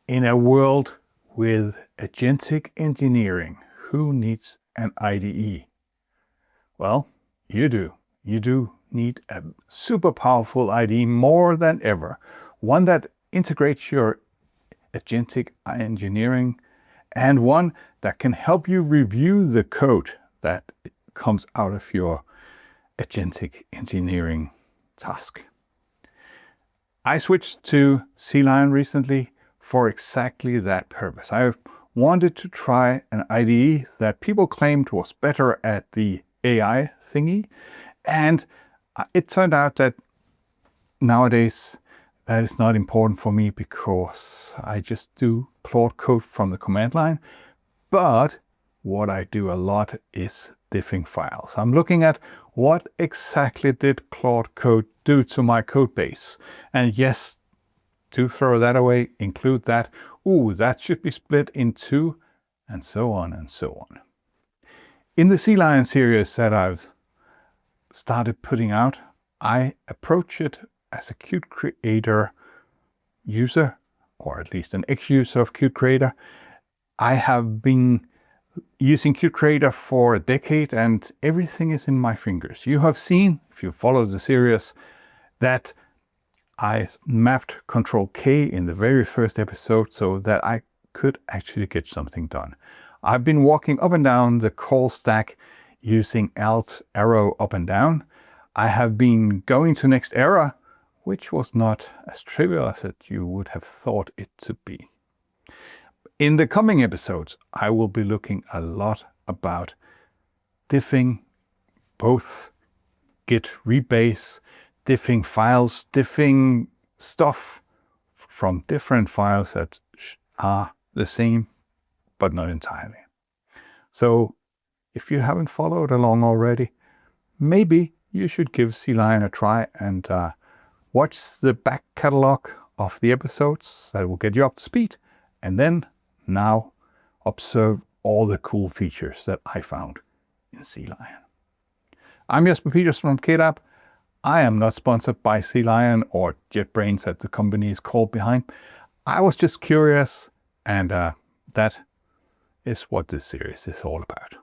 In a world with agentic engineering, who needs an IDE? Well, you do. You do need a super powerful IDE more than ever. One that integrates your agentic engineering and one that can help you review the code that comes out of your agentic engineering task. I switched to CLion recently for exactly that purpose. I wanted to try an IDE that people claimed was better at the AI thingy, and it turned out that nowadays that is not important for me because I just do Claude code from the command line. But what I do a lot is diffing files. I'm looking at what exactly did Claude code do to my code base. And yes, to throw that away, include that. Ooh, that should be split in two, and so on and so on. In the CLion series that I've started putting out, I approach it as a Qt Creator user, or at least an ex-user of Qt Creator. I have been using Qt Creator for a decade and everything is in my fingers. You have seen, if you follow the series, that I mapped Control K in the very first episode so that I could actually get something done. I've been walking up and down the call stack using Alt arrow up and down. I have been going to next error, which was not as trivial as you would have thought it to be. In the coming episodes, I will be looking a lot about diffing both git rebase, diffing files, diffing stuff from different files that are the same, but not entirely. So if you haven't followed along already, maybe you should give CLion a try and watch the back catalog of the episodes that will get you up to speed. And then now observe all the cool features that I found in CLion. I'm Jesper Pedersen from KDAB. I am not sponsored by CLion or JetBrains as the company is called behind. I was just curious, and that is what this series is all about.